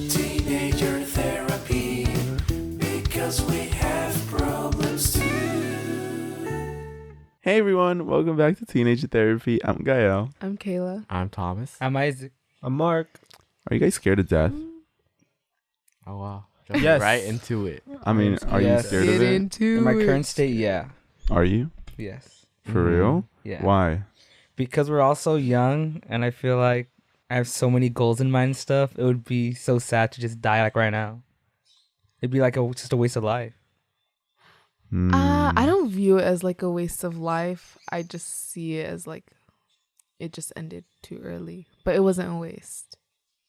Teenager therapy, because we have problems too. Hey everyone, welcome back to Teenage Therapy. I'm Gael. I'm Kayla. I'm Thomas. I'm Isaac. I'm Mark. Are you guys scared of death? Oh wow. Jumping Yes. right into it. I mean, are you Yes. scared of Get it? into In my it. current state, yeah. Are you? Yes. For real? Yeah. Why? Because we're all so young, and I feel like I have so many goals in mind and stuff. It would be so sad to just die like right now. It'd be like just a waste of life. I don't view it as like a waste of life. I just see it as like it just ended too early. But it wasn't a waste.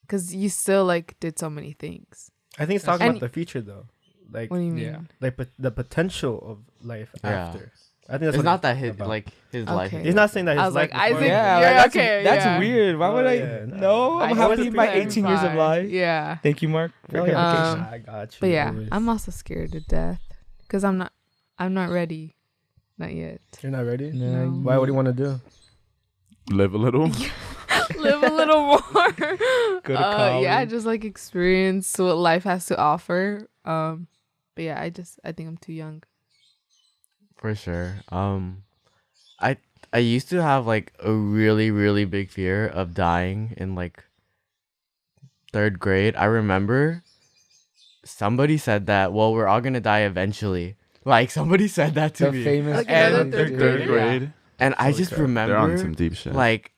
Because you still like did so many things. I think it's talking And- about the future though. Like What do you mean? Yeah. like the potential of life Yeah. after. I think that's It's what not that it's his about. like his Okay. life. He's not saying that his I was life like, before- Isaac, Yeah, yeah, like, okay, that's yeah. weird. Why would I? Yeah, No, I'm I happy always my pretend 18 years of fine. life. Yeah. Thank you, Mark, for Okay. clarification. I got you. But yeah, always. I'm also scared to death. Because I'm not ready. Not yet. You're not ready? No. Why? What do you want to do? Live a little? Live a little more. Go to college. Yeah, just like experience what life has to offer. But yeah, I think I'm too young. For sure. I used to have like a really, really big fear of dying in like 3rd grade. I remember somebody said that, well, we're all gonna die eventually. Like somebody said that to The me. famous Like And- another third Third grader? grade? And I Holy just crap. remember They're on some deep shit. like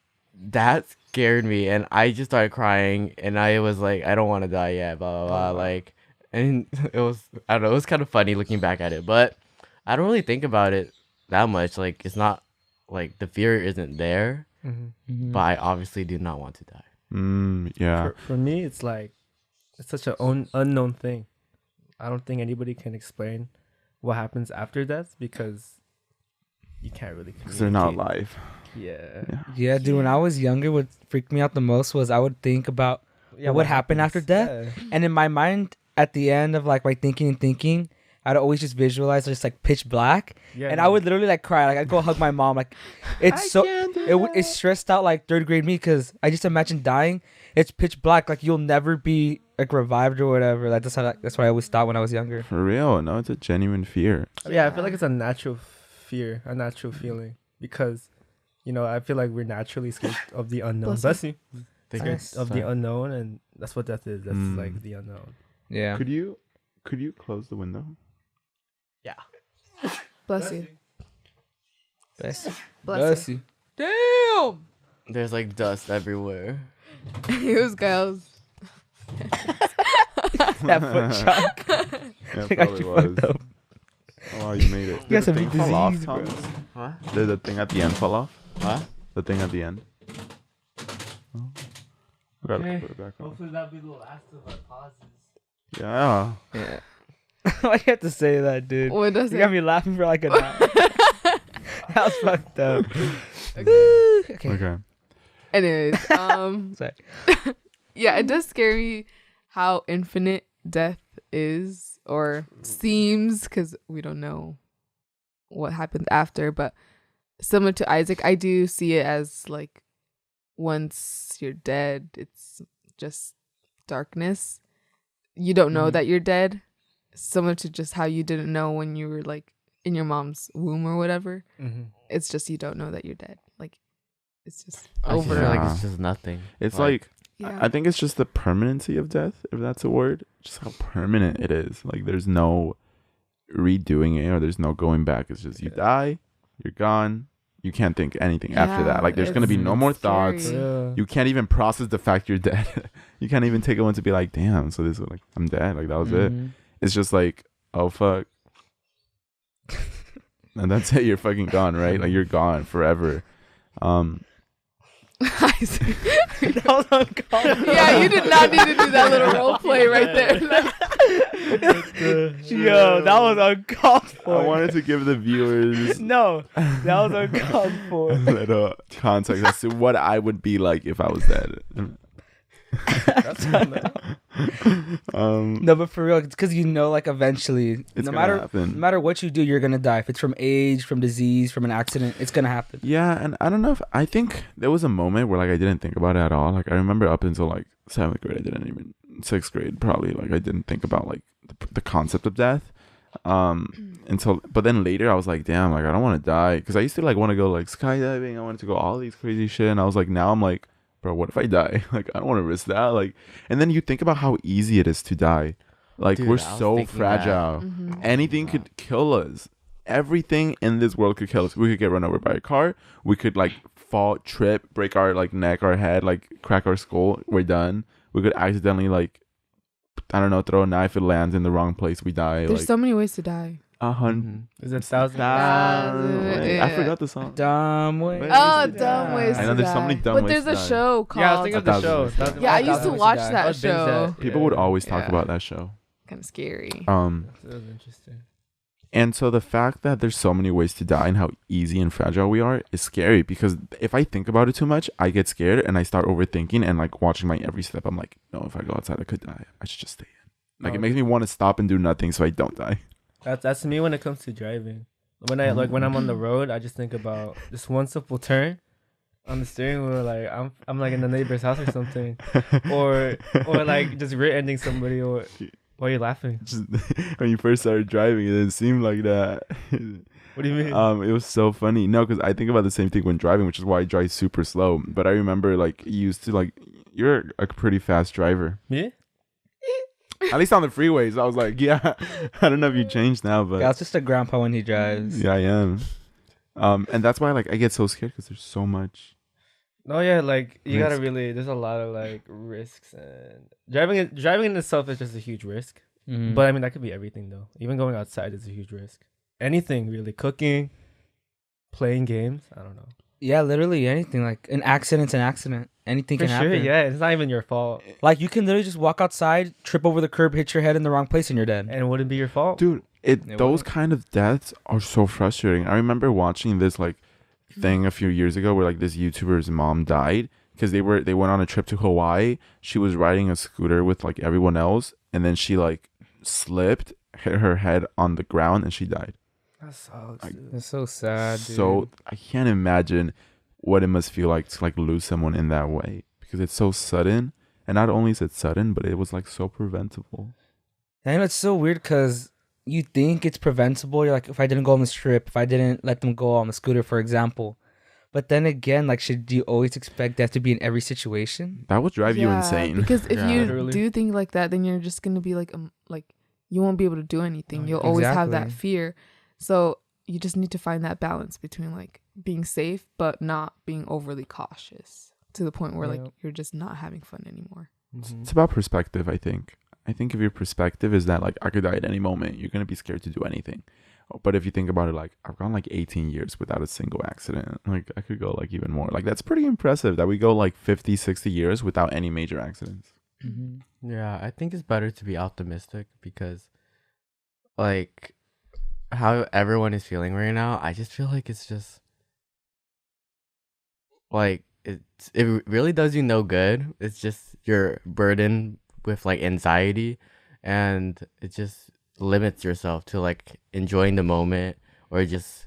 that scared me, and I just started crying, and I was like, I don't want to die yet, blah blah blah. Oh, wow. Like, and it was, I don't know, it was kind of funny looking back at it, but I don't really think about it that much. Like, it's not like the fear isn't there, Mm-hmm. but I obviously do not want to die. Yeah. For me, it's like it's such an unknown thing. I don't think anybody can explain what happens after death because you can't really. Because they're not communicate. alive. Yeah. Yeah, dude, when I was younger, what freaked me out the most was I would think about what happened after death? Yeah. And in my mind, at the end of like my thinking, I'd always just visualize just like pitch black, Yeah, and yeah. I would literally like cry. Like I'd go hug my mom. Like it's it's stressed out like 3rd grade me because I just imagine dying. It's pitch black. Like you'll never be like revived or whatever. Like that's what I always thought when I was younger. For real. No, it's a genuine fear. Yeah, I feel like it's a natural fear, a natural feeling because, I feel like we're naturally scared of the unknown. Bless Bless you. Scared Thanks. of the unknown, and that's what death is. That's like the unknown. Yeah. Could you close the window? Bless you. Bless Bless you. Damn. There's like dust everywhere. It was Giles. That foot shock. Yeah, I got probably you was. fucked up. Oh, you made it. You got Did the some thing disease, fall off, bro. Thomas? Huh? Did the thing at the end fall off? Huh? The thing at the end? Oh. I gotta Okay. put it back on. that'll be the last of our pauses. Yeah. Yeah. Why you have to say that, dude? What does You it? got me laughing for like an hour. That was fucked up. Okay. Okay. Anyways, Sorry. yeah, it does scare me how infinite death is or seems because we don't know what happens after. But similar to Isaac, I do see it as like once you're dead, it's just darkness. You don't know that you're dead. Similar to just how you didn't know when you were like in your mom's womb or whatever. Mm-hmm. It's just you don't know that you're dead. Like it's just I just over. feel like Yeah. it's just nothing. It's like Yeah. I think it's just the permanency of death, if that's a word. Just how permanent it is. Like there's no redoing it or there's no going back. It's just you die, you're gone. You can't think anything after Yeah, that. Like there's gonna be no it's more scary. thoughts. Yeah. You can't even process the fact you're dead. You can't even take a moment to be like, damn, so this is like I'm dead. Like that was it. Mhm. It's just like, oh fuck. And that's it, you're fucking gone, right? Like you're gone forever. Isaac. That was uncomfortable. Yeah, you did not need to do that little role play right there. Yo, that was uncalled for. I wanted to give the viewers No, that was uncalled for. a little context as to what I would be like if I was dead. That's fine, man. No, but for real, it's because you know, like eventually, It's no gonna matter happen. no matter what you do, you're gonna die. If it's from age, from disease, from an accident, it's gonna happen. Yeah, and I don't know if I think there was a moment where like I didn't think about it at all. Like I remember up until like 7th grade, I didn't even 6th grade probably. Like I didn't think about like the concept of death. Until but then later I was like, damn, like I don't want to die because I used to like want to go like skydiving. I wanted to go all these crazy shit, and I was like, now I'm like, bro, what if I die? Like I don't want to risk that. Like, and then you think about how easy it is to die. Like Dude, we're I was so thinking fragile. Mhm. Anything could kill us. Everything in this world could kill us. We could get run over by a car. We could like fall, trip, break our like neck, our head, like crack our skull. We're done. We could accidentally like, I don't know, throw a knife. It lands in the wrong place. We die. There's Like so many ways to die. 100. Is it 1,000? I Yeah. forgot the song. Dumb way. Ways Oh, to dumb die. ways I to know there's so many die. dumb But ways there's to a die. show called. Yeah, I was thinking of the 1,000 show. ways to die. 1,000 Yeah, I ways used to die. watch I that would binge show. that. People Yeah, would yeah. always talk Yeah. about that show. Kind of scary. That was interesting. And so the fact that there's so many ways to die and how easy and fragile we are is scary because if I think about it too much, I get scared and I start overthinking and like watching my every step. I'm like, no, if I go outside, I could die. I should just stay in. Like it makes me want to stop and do nothing so I don't die. That's me when it comes to driving. When I'm on the road, I just think about this one simple turn on the steering wheel. Like I'm like in the neighbor's house or something, or like just rear-ending somebody. Or why are you laughing? Just, when you first started driving, it didn't seem like that. What do you mean? It was so funny. No, because I think about the same thing when driving, which is why I drive super slow. But I remember like you used to like you're a pretty fast driver. Me? At least on the freeways. I was like, yeah. I don't know if you changed now, but Yeah, it's just a grandpa when he drives. yeah, I am. And that's why like I get so scared because there's so much. No, yeah, like you gotta Risk. really. There's a lot of like risks, and driving in itself is just a huge risk. Mhm. But I mean, that could be everything though. Even going outside is a huge risk. Anything really, cooking, playing games. I don't know. yeah, literally anything. Like an accident's an accident. Anything For can sure, happen. yeah. It's not even your fault, Like you can literally just walk outside, trip over the curb, hit your head in the wrong place, and you're dead. and it wouldn't be your fault. Dude, It those wouldn't. kind of deaths are so frustrating. I remember watching this like thing a few years ago where like this YouTuber's mom died because they went on a trip to Hawaii. She was riding a scooter with like everyone else, and then she like slipped, hit her head on the ground, and she died. That sucks. I- Dude. It's so sad, dude. So I can't imagine what it must feel like to like lose someone in that way because it's so sudden. And not only is it sudden, but it was like so preventable. And it's so weird because you think it's preventable. You're like, if I didn't go on this trip, if I didn't let them go on the scooter, for example. But then again, like, should you always expect that to be in every situation? That would drive you Yeah, insane. Because if Yeah. you Literally. do think like that, then you're just gonna be like you won't be able to do anything. You'll always have that Exactly. fear. So you just need to find that balance between like being safe but not being overly cautious to the point where like Yeah. you're just not having fun anymore. It's about perspective, I think. I think if your perspective is that like I could die at any moment, you're gonna be scared to do anything. But if you think about it, like I've gone like 18 years without a single accident. Like I could go like even more. Like that's pretty impressive that we go like 50, 60 years without any major accidents. Yeah, I think it's better to be optimistic because, like, how everyone is feeling right now, I just feel like it's just, like, it really does you no good. It's just you're burdened with, like, anxiety, and it just limits yourself to, like, enjoying the moment or just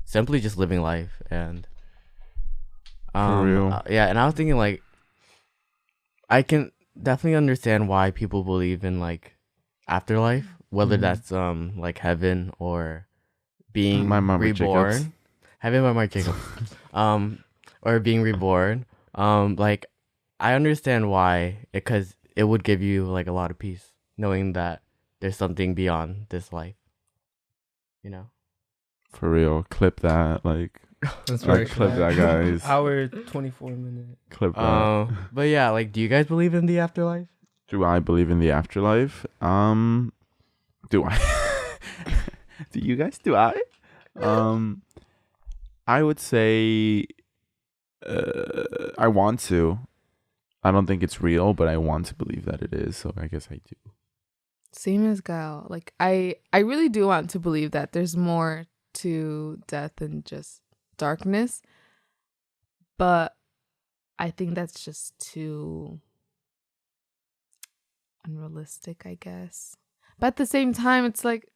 simply just living life. And, real. yeah, and I was thinking, like, I can definitely understand why people believe in like afterlife, whether that's like heaven or being My Mark reborn. Jacobs. Heaven by Mark Jacobs. Or being reborn. Like I understand why, because it would give you like a lot of peace knowing that there's something beyond this life. You know? For real. Clip that. Like That's very clip true. that, guys. Hour 24 minute. Clip that. But yeah, like, do you guys believe in the afterlife? Do I believe in the afterlife? Do I? Do you guys? Do I? I would say I want to. I don't think it's real, but I want to believe that it is. So I guess I do. Same as Gal. Like I really do want to believe that there's more to death than just darkness. But I think that's just too unrealistic, I guess. But at the same time, it's like,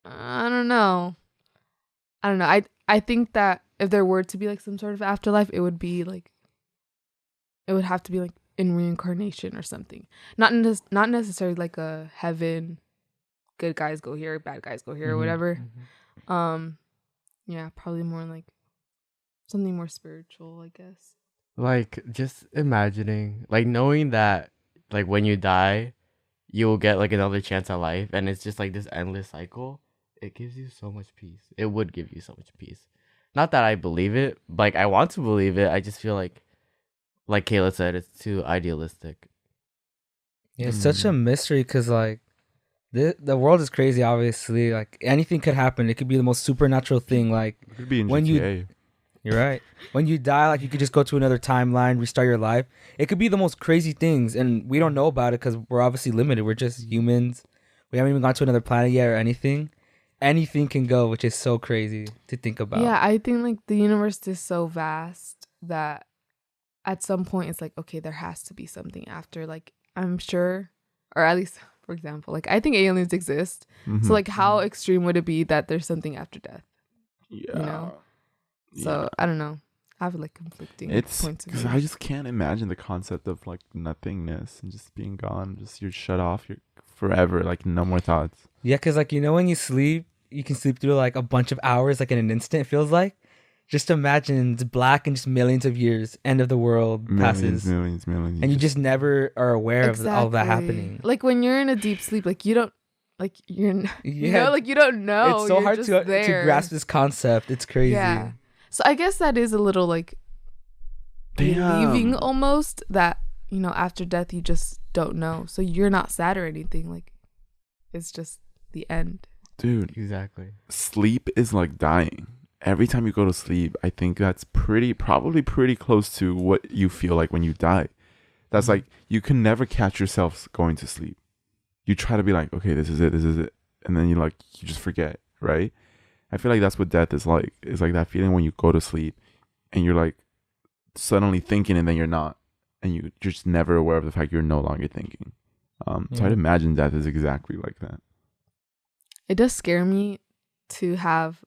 I don't know. I think that if there were to be like some sort of afterlife, it would be like, it would have to be like in reincarnation or something. Not necessarily like a heaven, good guys go here, bad guys go here, or whatever. Yeah, probably more like something more spiritual, I guess. Like, just imagining, like, knowing that, like, when you die, you will get, like, another chance at life, and it's just, like, this endless cycle. It gives you so much peace. It would give you so much peace. Not that I believe it. Like, I want to believe it. I just feel like Kayla said, it's too idealistic. Yeah, it's such a mystery because, like, the world is crazy, obviously. Like, anything could happen. It could be the most supernatural thing. Like, It could be in when GTA. You're right. When you die, like, you could just go to another timeline, restart your life. It could be the most crazy things, and we don't know about it because we're obviously limited. We're just humans. We haven't even gone to another planet yet or anything. Anything can go, which is so crazy to think about. Yeah, I think like the universe is so vast that at some point it's like, okay, there has to be something after. Like, I'm sure, or at least, for example, like, I think aliens exist. So like, how extreme would it be that there's something after death? Yeah. You know? So I don't know. I have like conflicting It's points of because view. I just can't imagine the concept of like nothingness and just being gone. Just you're shut off. You're forever. Like no more thoughts. Yeah, because, like, you know, when you sleep, you can sleep through, like, a bunch of hours, like, in an instant, it feels like. Just imagine it's black and just millions of years, end of the world passes. Millions. And you just never are aware of all that Exactly. happening. Like when you're in a deep sleep, like you don't, like you're, you Yeah. know, like you don't know. It's so You're hard just to there. grasp this concept. It's crazy. Yeah. So I guess that is a little like relieving almost, that, you know, after death you just don't know. So you're not sad or anything. Like, it's just the end. Dude, Exactly. sleep is like dying. Every time you go to sleep, I think that's probably pretty close to what you feel like when you die. That's like, you can never catch yourself going to sleep. You try to be like, okay, this is it. And then you just forget, right? I feel like that's what death is like. It's like that feeling when you go to sleep and you're like suddenly thinking and then you're not. And you're just never aware of the fact you're no longer thinking. So I'd imagine death is exactly like that. It does scare me to have,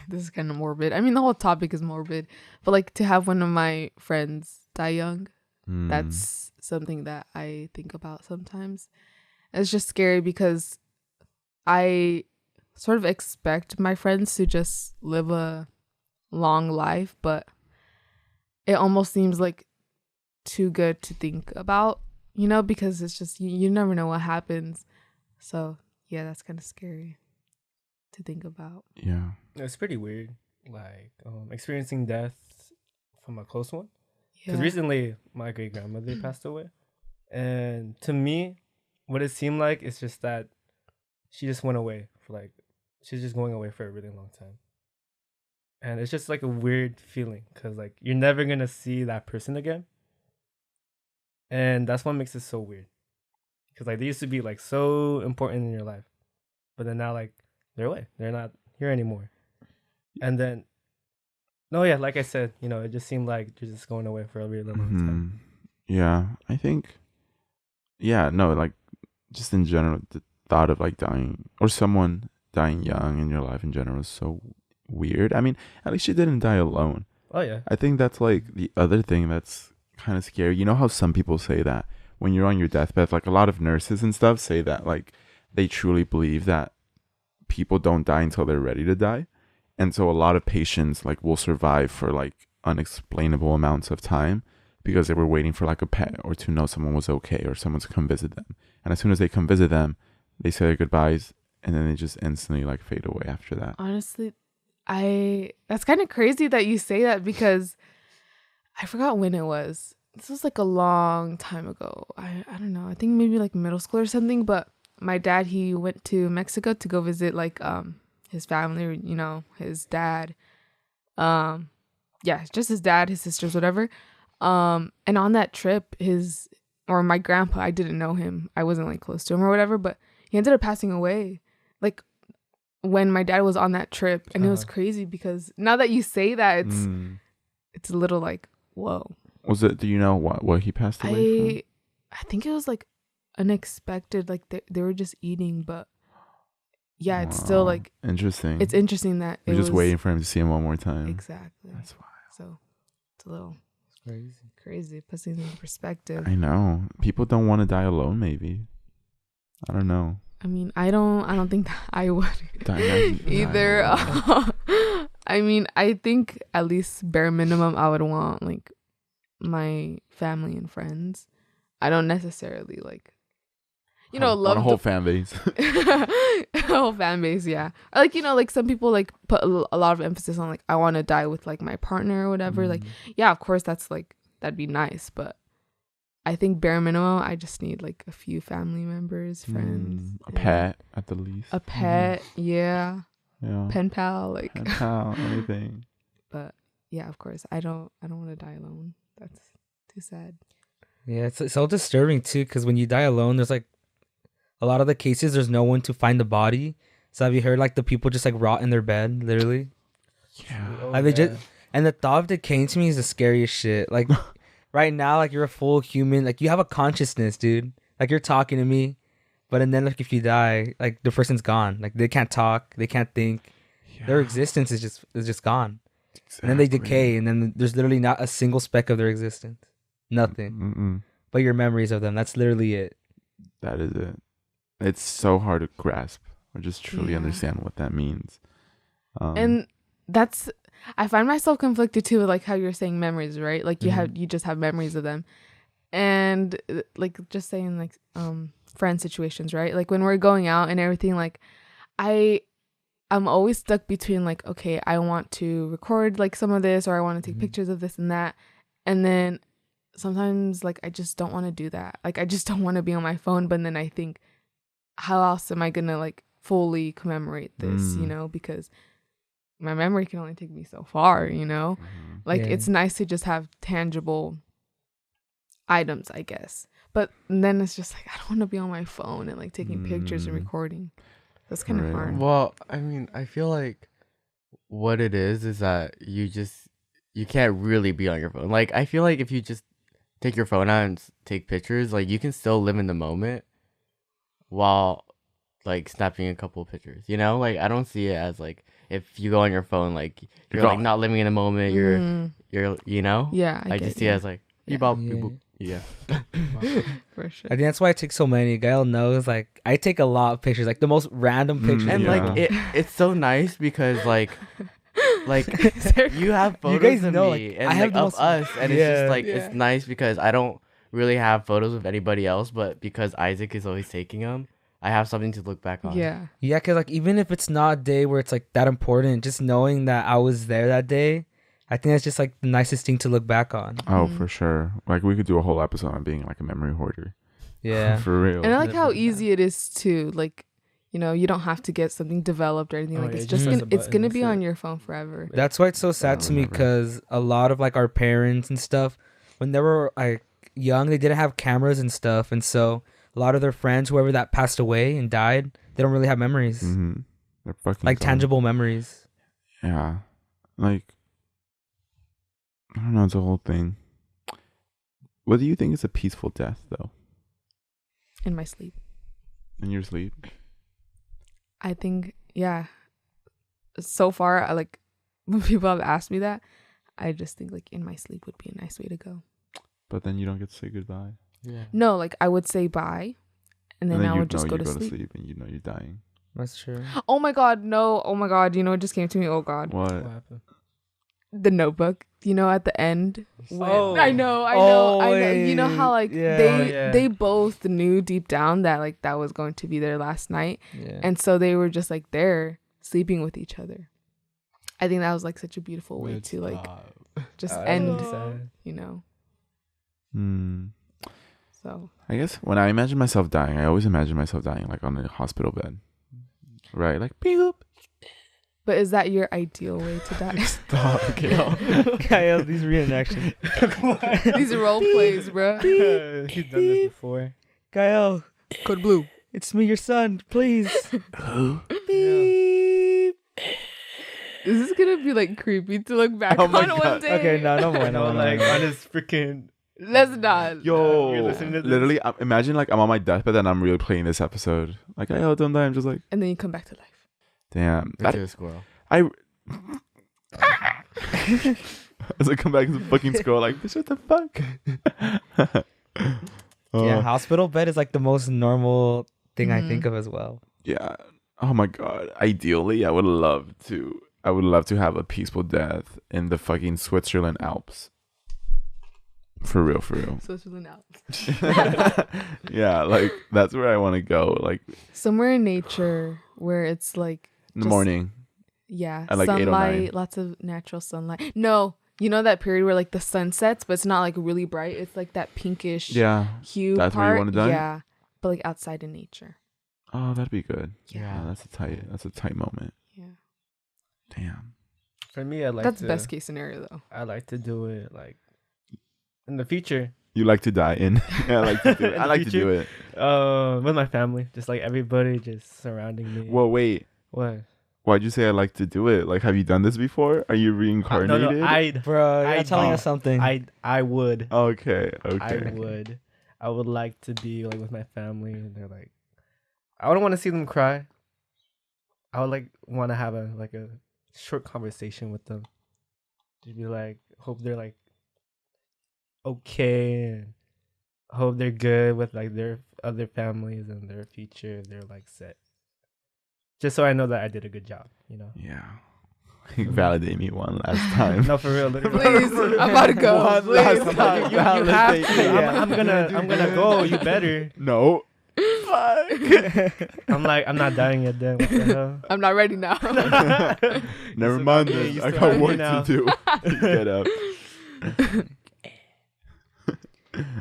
this is kind of morbid. I mean, the whole topic is morbid, but like to have one of my friends die young, that's something that I think about sometimes. It's just scary because I sort of expect my friends to just live a long life, but it almost seems like too good to think about, you know, because it's just, you never know what happens. So yeah, that's kind of scary to think about. Yeah. It's pretty weird, like experiencing death from a close one. Because Yeah. recently my great grandmother passed away, and to me, what it seemed like is just that she just went away she's just going away for a really long time, and it's just like a weird feeling because like you're never gonna see that person again, and that's what makes it so weird. Because like they used to be like so important in your life, but then now like they're away, they're not here anymore. And then, no, yeah, like I said, you know, it just seemed like you're just going away for a really long time. Yeah, I think, yeah, no, like, just in general, the thought of, like, dying, or someone dying young in your life in general is so weird. I mean, at least she didn't die alone. Oh, yeah. I think that's, like, the other thing that's kind of scary. You know how some people say that when you're on your deathbed, like, a lot of nurses and stuff say that, like, they truly believe that people don't die until they're ready to die. And so a lot of patients like will survive for like unexplainable amounts of time because they were waiting for like a pet or to know someone was okay or someone to come visit them. And as soon as they come visit them, they say their goodbyes and then they just instantly like fade away after that. Honestly, that's kind of crazy that you say that because I forgot when it was. This was like a long time ago. I don't know. I think maybe like middle school or something, but my dad, he went to Mexico to go visit like his family, you know, his dad, just his dad, his sisters, whatever. And on that trip, my grandpa, I didn't know him. I wasn't like close to him or whatever, but he ended up passing away like when my dad was on that trip. And it was crazy because now that you say that, it's a little like, whoa. Do you know what he passed away from? I think it was like unexpected. Like they were just eating, but yeah, it's still Wow. like Interesting. it's interesting that We're it just was waiting for him to see him one more time. exactly. That's why. So it's a little Crazy. crazy. Puts things into perspective. I know. People don't want to die alone. Maybe. I don't know. I mean, I don't think that I would Dying either. alone. I mean, I think at least bare minimum, I would want like my family and friends. I don't necessarily like, On love a whole fan base. a whole fan base. Yeah, or like like some people like put a lot of emphasis on like I want to die with like my partner or whatever. Like, yeah, of course that's like that'd be nice, but I think bare minimum, I just need like a few family members, friends, A and pet at the least. a pet, yeah, Yeah. pen pal, like. Pen pal, anything. But yeah, of course, I don't want to die alone. That's too sad. Yeah, it's so disturbing too, because when you die alone, there's like a lot of the cases, there's no one to find the body. So have you heard like the people just like rot in their bed, literally? Yeah. Like they just, and the thought of decaying to me is the scariest shit. Like right now, like you're a full human, like you have a consciousness, dude. Like you're talking to me, but and then like if you die, like the person's gone. Like they can't talk, they can't think. Their existence is just gone. And then they decay, and then there's literally not a single speck of their existence. Nothing. Mm-mm. But your memories of them. That's literally it. That is it. It's so hard to grasp or just truly Yeah. understand what that means. And that's I find myself conflicted too with like how you're saying memories, right? Like you just have memories of them. And like just saying like friend situations, right? Like when we're going out and everything, like I'm always stuck between like, okay, I want to record like some of this or I want to take pictures of this and that. And then sometimes like I just don't want to do that. Like I just don't want to be on my phone. But then I think, how else am I gonna like fully commemorate this, because my memory can only take me so far, Like Yeah. it's nice to just have tangible items, I guess. But then it's just like I don't want to be on my phone and like taking pictures and recording. That's kind of Right. hard. Well, I mean, I feel like what it is that you can't really be on your phone. Like, I feel like if you just take your phone out and take pictures, like you can still live in the moment while like snapping a couple of pictures. Like I don't see it as like if you go on your phone, like you're like gone. not living in the moment. You're Yeah, I just see it as like Yeah. yeah. for sure. I think that's why I take so many. Gail knows, like, I take a lot of pictures, like the most random pictures. And Yeah. like it's so nice because like you have You photos guys of know, me like, and I have like, the of most- us, and it's Yeah. just like Yeah. it's nice because I don't really have photos of anybody else, but because Isaac is always taking them, I have something to look back on. Yeah. Yeah, because like even if it's not a day where it's like that important, just knowing that I was there that day, I think that's just like the nicest thing to look back on. Oh, for sure. Like we could do a whole episode on being like a memory hoarder. Yeah. For real. And I like how easy it is too. Like, you don't have to get something developed or anything. Oh, Like yeah, it's just just press gonna a it's gonna button, be that's on it. your phone forever. That's why it's so sad to me, Whatever. because a lot of like our parents and stuff, when they were like young, they didn't have cameras and stuff, and so a lot of their friends, whoever that passed away and died, they don't really have memories, Mm-hmm. They're fucking like gone. tangible memories. Yeah. Like, I don't know. It's a whole thing. What do you think is a peaceful death, though? In my sleep. In your sleep? I think, yeah. So far, I like when people have asked me that, I just think like in my sleep would be a nice way to go. But then you don't get to say goodbye. Yeah. No, like I would say bye, and then I you would just know go you to sleep. and you know you're dying. That's true. Oh my god, no! Oh my god, what just came to me? Oh god, What? What happened? The Notebook. At the end. When, Oh. I know. Oh, You know how like yeah. Yeah. they both knew deep down that like that was going to be their last night, Yeah. and so they were just like there sleeping with each other. I think that was like such a beautiful way to like just That's end. really sad. Hmm. So I guess when I imagine myself dying, I always imagine myself dying like on a hospital bed. Right? Like, beep. but is that your ideal way to die? Stop, Gail. Kyle, these reenactions. These are role plays, bro. He's done this before. Kyle, Code Blue. it's me, your son. Please. Beep. This is gonna be like creepy to look back Oh my on one God. day. Okay, no more. No, like on his freaking Let's not. Yo, You're listening to this? literally, imagine like I'm on my deathbed and I'm really playing this episode. Like, oh, don't die. I'm just like, And then you come back to life. damn. Get to a squirrel. As I come back as a fucking squirrel, like, bitch, what the fuck? Yeah, hospital bed is like the most normal thing I think Mhm. of as well. Yeah. Oh my god. Ideally, I would love to have a peaceful death in the fucking Switzerland Alps. For real, for real. Switzerland out. Yeah, like that's where I want to go. Like Somewhere in nature where it's like, in the Just- morning. yeah, At like 8 or 9. sunlight, lots of natural sunlight. No, you know that period where like the sun sets, but it's not like really bright. It's like that pinkish Yeah. hue That's where part. you wanna die? Yeah, but like outside in nature. Oh, that'd be good. Yeah. Yeah, that's a tight moment. Yeah, Damn. For me, I like that's to, best case scenario though. I like to do it like in the future. You like to die in? Yeah, I like to do it. In I the like to do future? it. With my family, just like everybody just surrounding me. Well, wait. What? Why'd you say I like to do it? Like, have you done this before? Are you reincarnated? No, I'd. Bro, you're I not telling do. us something. I would. Okay. I would like to be like with my family, and they're like, I wouldn't want to see them cry. I would like want to have a short conversation with them. To be like, hope they're like okay, and hope they're good with like their other families and their future. They're like set. Just so I know that I did a good job, you know. Yeah. Validate me one last time. No, for real. Please, I'm about to go. One Please. last time. You have Validate to. me. Yeah. I'm gonna go. You better. No. Fuck. I'm not dying yet. Then what the hell? I'm not ready now. Never still mind got me, this. you I still got got me work now. to do. Get up.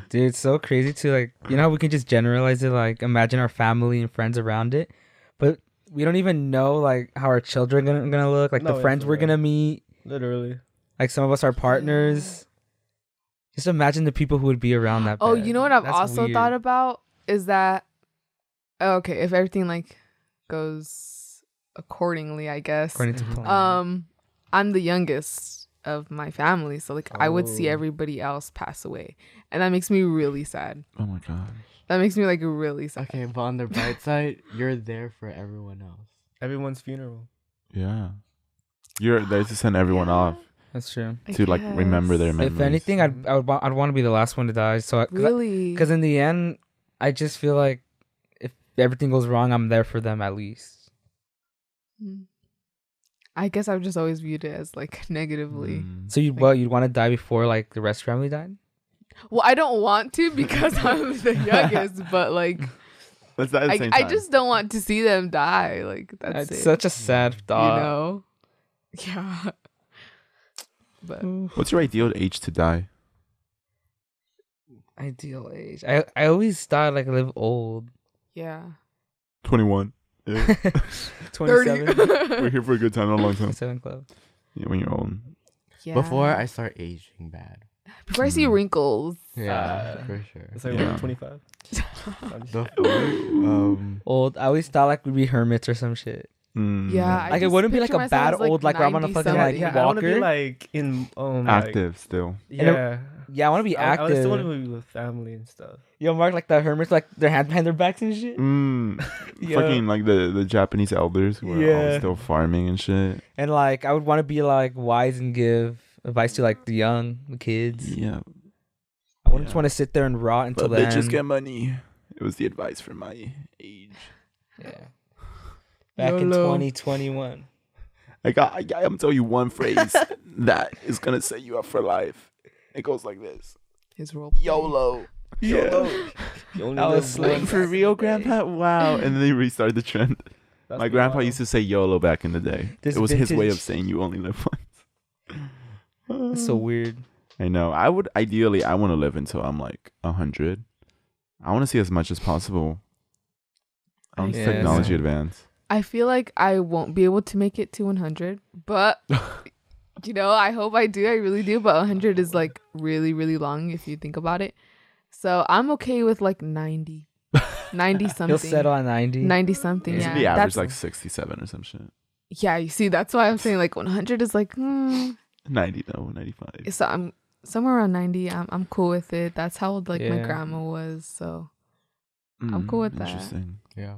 Dude, it's so crazy to like, you know how we can just generalize it, like imagine our family and friends around it, but we don't even know like how our children are gonna look, like No, the yeah, friends for we're real. gonna meet, Literally. like some of us are partners. Just imagine the people who would be around that. Oh, bed. you know what I've That's also weird. thought about is that okay, if everything like goes accordingly, I guess. According to plan. I'm the youngest of my family, so like I would see Oh. everybody else pass away, and that makes me really sad. Oh my god. That makes me like really sad. Okay, but on the bright side, you're there for everyone else. Everyone's funeral. Yeah. You're there to send everyone off That's true. I to like remember their guess. memories. If anything, I'd want to be the last one to die. So Really, because in the end, I just feel like if everything goes wrong, I'm there for them at least. I guess I've just always viewed it as like negatively. So you'd want to die before like the rest of the family died? Well, I don't want to because I'm the youngest, but like Let's die at the same time. I just don't want to see them die. Like that's It's it. such a sad thought. You know? Yeah. But What's your ideal age to die? Ideal age. I always thought like I live old. yeah. 21. Yeah. 27. 30. We're here for a good time, not a long time. 27 club. Yeah, when you're old. Yeah. Before I start aging bad. Before I see wrinkles. Yeah, for sure. It's like Yeah. 25. Before, Old. I always thought like we'd be hermits or some shit. Yeah. I Like it just wouldn't be like picture a bad myself as, old like where I'm on a 90 fucking like something. I want to be walker. like in Active still. Yeah. Yeah, I want to be I active. still want to be with family and stuff. Yo, Mark, like the hermits, like their hands behind their backs and shit. Yeah. Fucking like the Japanese elders who are all Yeah. still farming and shit. And like I would want to be like wise and give advice to like the young, the kids. Yeah. I wouldn't just want to sit there and rot until But then. bitches get money. It was the advice for my age. Yeah. Back in YOLO. 2021. I'm gonna tell you one phrase that is gonna set you up for life. It goes like this: His role. YOLO. That was slang For real, Grandpa. Wow. And then they restarted the trend. That's My grandpa used to say YOLO back in the day. This it was his way of vintage- saying you only live once. That's so weird. I know. I would ideally. I want to live until I'm like 100. I want to see as much as possible. I want Yeah, technology same. advance. I feel like I won't be able to make it to 100, but you know, I hope I do. I really do. But 100 is like really, really long if you think about it. So I'm okay with like 90, 90 something. He'll settle at 90. 90 something. It Yeah. should be average That's, like 67 or some shit. yeah. You see, that's why I'm saying like 100 is like. 90 though, 95. So somewhere around 90. I'm cool with it. That's how old like my Yeah. grandma was. So I'm cool with that. Interesting. Yeah.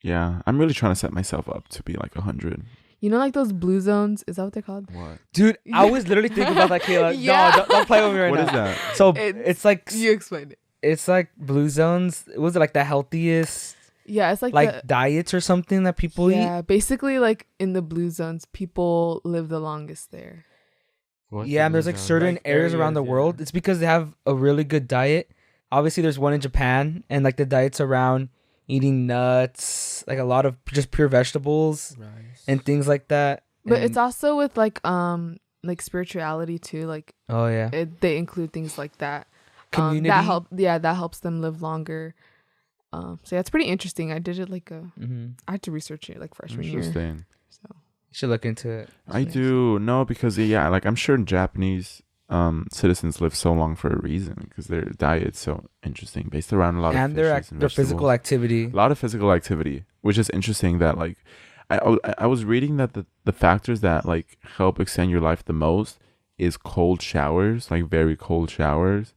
Yeah, I'm really trying to set myself up to be like 100. You know, like those blue zones. Is that what they're called? What? Dude, I was literally thinking about that, Kayla. Yeah. No, don't play with me right What now. is that? So It's- it's like You explained it. it's like blue zones. Was it like the healthiest Yeah, it's like like diets or something that people eat? yeah, basically like in the blue zones, people live the longest there. What's Yeah, the and there's blue like zone? certain Like areas around the areas, world. yeah. It's because they have a really good diet. Obviously, there's one in Japan, and like the diet's around eating nuts, like a lot of just pure vegetables Rice. and things like that. But And- it's also with like spirituality too. Like oh yeah, they include things like that. community. That helps them live longer. So yeah, it's pretty interesting. I did it like I had to research it like freshman year. Interesting. So You should look into it. I do. No, because yeah, like I'm sure Japanese citizens live so long for a reason because their diet's so interesting, based around a lot And of their fishes and their physical vegetables. activity. A lot of physical activity, which is interesting. That like, I was reading that the factors that like help extend your life the most is cold showers, like very cold showers,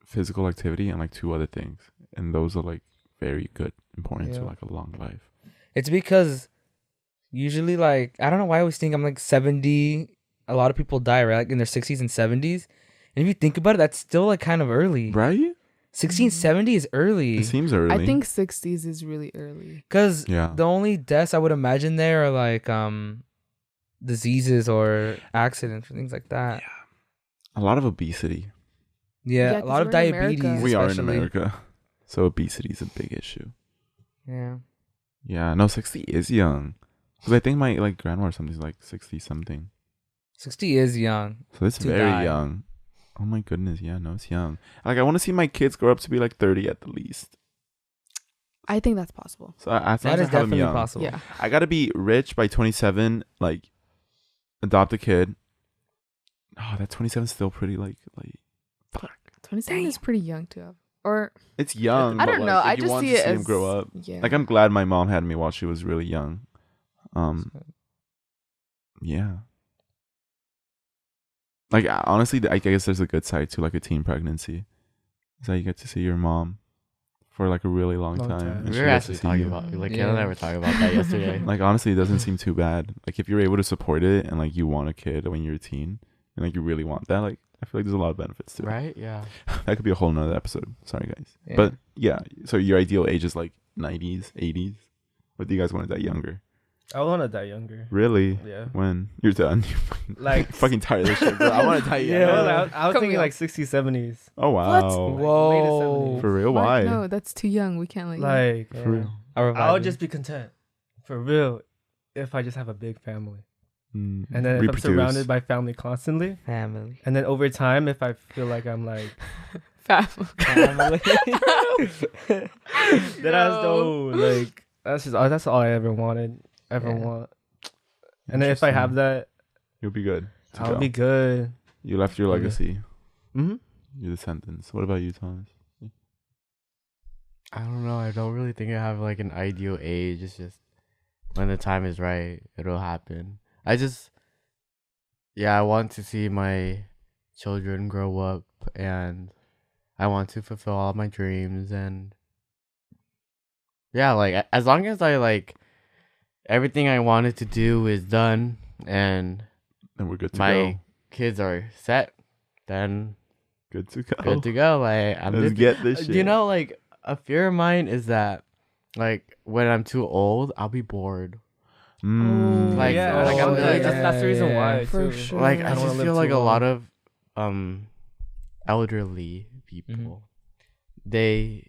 physical activity, and like two other things, and those are like very good, important to Yeah. like a long life. It's because usually, like, I don't know why I always think I'm like 70. A lot of people die, right? Like in their 60s and 70s. And if you think about it, that's still like kind of early. Right? 60 and 70 is early. It seems early. I think 60s is really early. Because Yeah. the only deaths I would imagine there are like diseases or accidents or things like that. A lot of obesity. Yeah, Yeah, a 'cause lot of we're in diabetes. America. We are in especially. America, so obesity is a big issue. Yeah. Yeah, no, 60 is young. Because I think my like grandma or something's like 60 something. 60 is young. So it's To very die. young. Oh my goodness, yeah, no, it's young. Like I want to see my kids grow up to be like 30 at the least. I think that's possible. So I That is definitely possible. Yeah. I gotta be rich by 27. Like, adopt a kid. Oh, that 27 is still pretty like fuck. 27 is pretty young to have. Or It's young. I but, don't like, know. if I you just want see to it see as him grow up. Yeah. Like I'm glad my mom had me while she was really young. Yeah. Like honestly, I guess there's a good side to like a teen pregnancy. Is that you get to see your mom for like a really long Long time. time. and We she were gets to actually see talking you. about like Yeah. Kayla and I were talking about that yesterday. Like honestly, it doesn't seem too bad. Like if you're able to support it and like you want a kid when you're a teen and like you really want that, like I feel like there's a lot of benefits to it. Right? Yeah. That could be a whole nother episode. Sorry guys. Yeah. But yeah, so your ideal age is like 90s, 80s. Or do you guys want to die younger? I want to die younger. Really? Yeah. When you're done, Like fucking tired of this shit, bro. I want to die Yeah. younger. No, like, I was Cut thinking me like off. 60s, 70s. Oh wow. Whoa. For real? Mark, Why? No, that's too young. We can't let you. Like, For real. I would just be content, for real, if I just have a big family. Mm, And then if reproduce. I'm surrounded by family constantly. family. And then over time, if I feel like I'm like, Family. then I was no, like, that's all I ever wanted, Yeah. want. And then if I have that, You'll be good. to I'll go. be good. You left your Yeah. legacy, Mm-hmm. your descendants. What about you, Thomas? I don't know. I don't really think I have like an ideal age. It's just when the time is right, it'll happen. I want to see my children grow up and I want to fulfill all my dreams. And yeah, like as long as I like everything I wanted to do is done and And we're good to my go. kids are set, then Good to go. good to go. Like I'm Let's just, get this shit. you know, like a fear of mine is that like when I'm too old, I'll be bored. Mm. Like- Yeah, like, I'm like- that's the reason why. For too. sure. Like I I don't wanna just live feel too like a long. lot of elderly people, their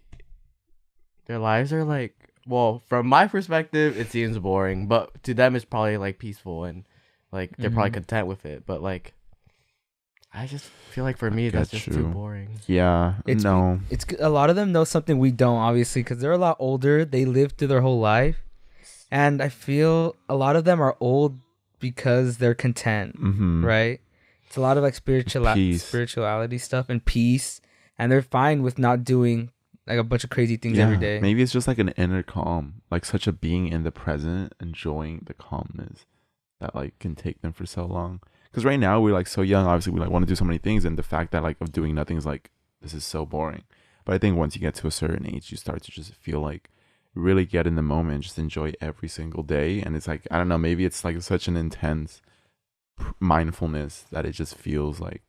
lives are like, well, from my perspective, it seems boring, but to them it's probably like peaceful and like they're probably Mhm. content with it. But like, I just feel like for me that's That's just too true. boring. Yeah. It's- no. It's a lot of them know something we don't, obviously, because they're a lot older. They lived through their whole life, and I feel a lot of them are old because they're content, Mm-hmm. right? It's a lot of like Peace. spirituality stuff and peace, and they're fine with not doing like a bunch of crazy things every day. Maybe it's just like an inner calm, like such a being in the present, enjoying the calmness that like can take them for so long. because right now we're like so young. Obviously, we like want to do so many things, and the fact that like of doing nothing is like, this is so boring. But I think once you get to a certain age, you start to just feel like really get in the moment, just enjoy every single day. And it's like, I don't know, maybe it's like such an intense mindfulness that it just feels like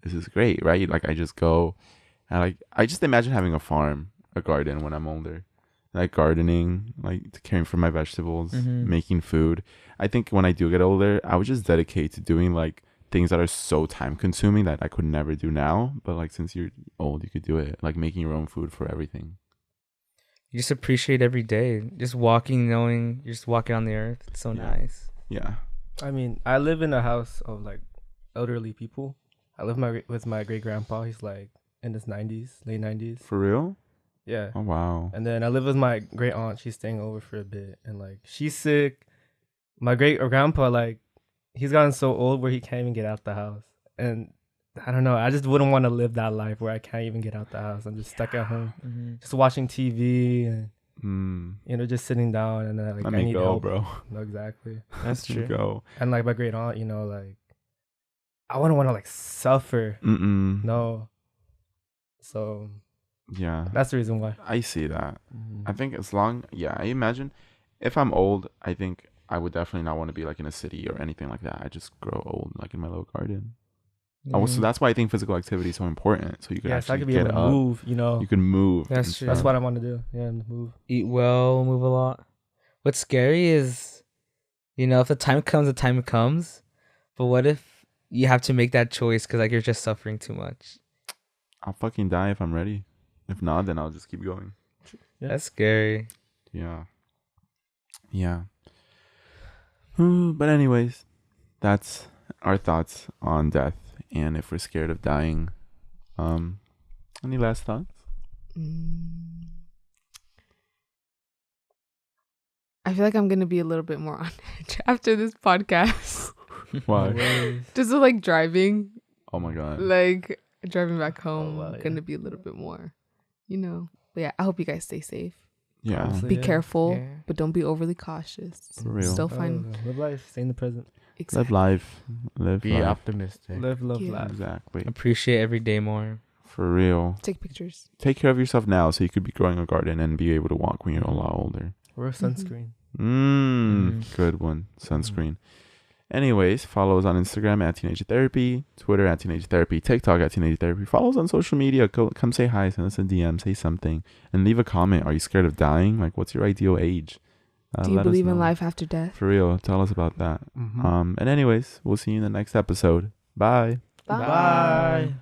this is great, right? Like I just go and like I just imagine having a farm, a garden when I'm older, like gardening, like caring for my vegetables, making food. I think when I do get older, I would just dedicate to doing like things that are so time consuming that I could never do now. But like since you're old, you could do it, like making your own food for everything. You just appreciate every day. Just walking, knowing you're just walking on the earth. It's so nice. Yeah. I mean, I live in a house of like elderly people. I live with my great grandpa. He's like in his 90s, late 90s. For real? Yeah. Oh wow. And then I live with my great aunt. She's staying over for a bit, and like she's sick. My great grandpa, like, he's gotten so old where he can't even get out the house. And I don't know. I just wouldn't want to live that life where I can't even get out the house. I'm just stuck at home, just watching TV and just sitting down and like Let I me need go, help. bro. No, exactly. That's Let me true. go. And like my great aunt, like I wouldn't want to like suffer. No. So Yeah. that's the reason why. I see that. I think I imagine if I'm old, I think I would definitely not want to be like in a city or anything like that. I just grow old like in my little garden. So that's why I think physical activity is so important. So you can So I actually could be get able to up. move, You can move. That's and true. That's stuff. what I want to do. Yeah, move. Eat well, move a lot. What's scary is, if the time comes, the time comes. But what if you have to make that choice because like you're just suffering too much? I'll fucking die if I'm ready. If not, then I'll just keep going. Yeah. That's scary. Yeah. Yeah. But anyways, that's our thoughts on death and if we're scared of dying. Any last thoughts? I feel like I'm gonna be a little bit more on edge after this podcast. Why? Just with, like driving, Oh my god. like driving back home, wow, yeah. gonna be a little bit more, But yeah, I hope you guys stay safe. Yeah. Honestly. Be Yeah. careful, Yeah. but don't be overly cautious. For real. Still find Live life. Stay in the present. Live exactly. life. Live Be life. optimistic. Live, love, Yeah. laugh. Exactly. Appreciate every day more. For real. Take pictures. Take care of yourself now so you could be growing a garden and be able to walk when you're a lot older. Wear sunscreen. Good one. Sunscreen. Anyways, follow us on Instagram at Teenage Therapy, Twitter at Teenage Therapy, TikTok at Teenage Therapy. Follow us on social media. Come say hi, send us a DM, say something, and leave a comment. Are you scared of dying? Like, what's your ideal age? Do you let us believe in know. life after death? For real, tell us about that. And anyways, we'll see you in the next episode. Bye. Bye. Bye.